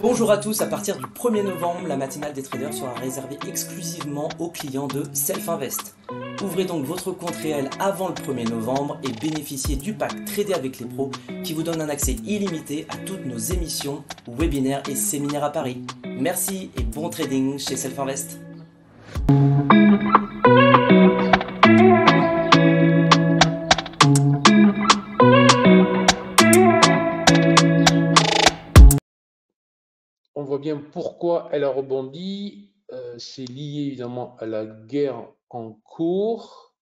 Bonjour à tous, à partir du 1er novembre, la matinale des traders sera réservée exclusivement aux clients de Self-Invest. Ouvrez donc votre compte réel avant le 1er novembre et bénéficiez du pack Trader avec les pros qui vous donne un accès illimité à toutes nos émissions, webinaires et séminaires à Paris. Merci et bon trading chez Self-Invest. On voit bien pourquoi elle a rebondi. C'est lié évidemment à la guerre en cours.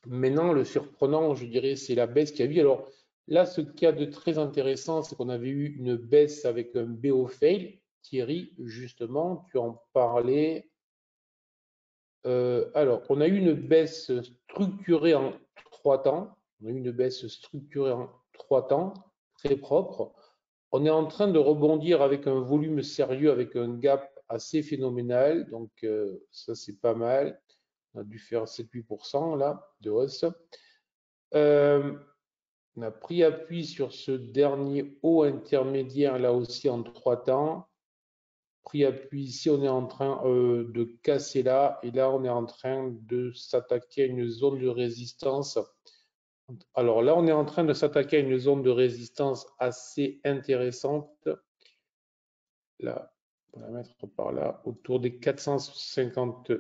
Maintenant, le surprenant, je dirais, c'est la baisse qu'il y a eu. Alors là, ce qu'il y a de très intéressant, c'est qu'on avait eu une baisse avec un BO fail. Thierry, justement, tu en parlais. Alors, on a eu une baisse structurée en 3 temps. On a eu une baisse structurée en 3 temps, très propre. On est en train de rebondir avec un volume sérieux, avec un gap assez phénoménal. Donc, ça, c'est pas mal. On a dû faire 7-8% là de hausse. On a pris appui sur ce dernier haut intermédiaire là aussi en 3 temps. Pris appui ici, on est en train de casser là. Et là, on est en train de s'attaquer à une zone de résistance. Alors là, on est en train de s'attaquer à une zone de résistance assez intéressante. Là, on va mettre par là, autour des 450.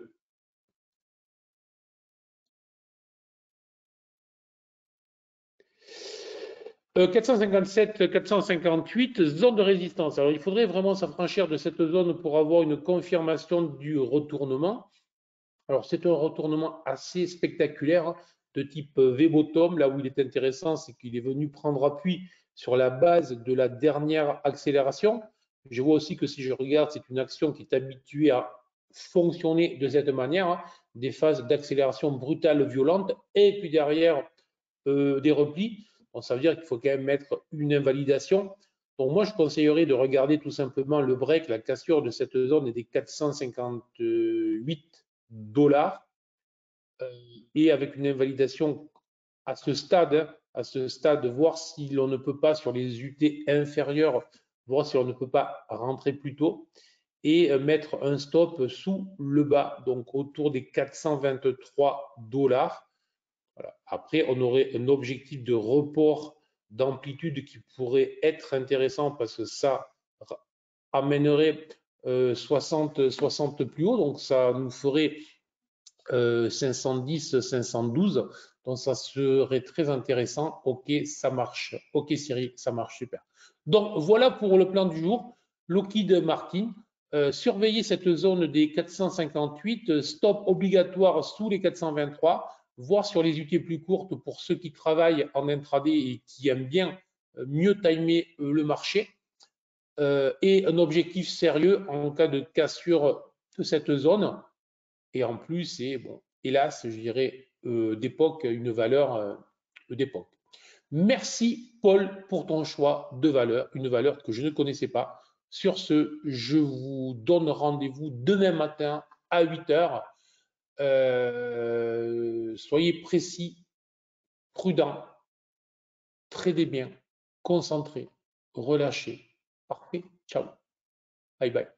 457, 458, zone de résistance. Alors, il faudrait vraiment s'affranchir de cette zone pour avoir une confirmation du retournement. Alors, c'est un retournement assez spectaculaire de type V-bottom. Là où il est intéressant, c'est qu'il est venu prendre appui sur la base de la dernière accélération. Je vois aussi que si je regarde, c'est une action qui est habituée à fonctionner de cette manière, hein, des phases d'accélération brutale, violente, et puis derrière des replis. Bon, ça veut dire qu'il faut quand même mettre une invalidation. Donc moi, je conseillerais de regarder tout simplement le break, la cassure de cette zone est des 458 dollars et avec une invalidation à ce stade, voir si l'on ne peut pas sur les UT inférieures, voir si on ne peut pas rentrer plus tôt et mettre un stop sous le bas, donc autour des 423 dollars. Voilà. Après, on aurait un objectif de report d'amplitude qui pourrait être intéressant parce que ça amènerait 60 plus haut, donc ça nous ferait 510, 512. Donc ça serait très intéressant. Ok, ça marche. Ok, Cyril, ça marche super. Donc voilà pour le plan du jour. Lockheed Martin. Surveillez cette zone des 458, stop obligatoire sous les 423, voir sur les UT plus courtes pour ceux qui travaillent en intraday et qui aiment bien mieux timer le marché, et un objectif sérieux en cas de cassure de cette zone. Et en plus, c'est, bon, hélas, je dirais, d'époque, une valeur d'époque. Merci Paul pour ton choix de valeur, une valeur que je ne connaissais pas. Sur ce, je vous donne rendez-vous demain matin à 8h. Soyez précis, prudents, tradez bien, concentrés, relâchez. Parfait, ciao, bye bye.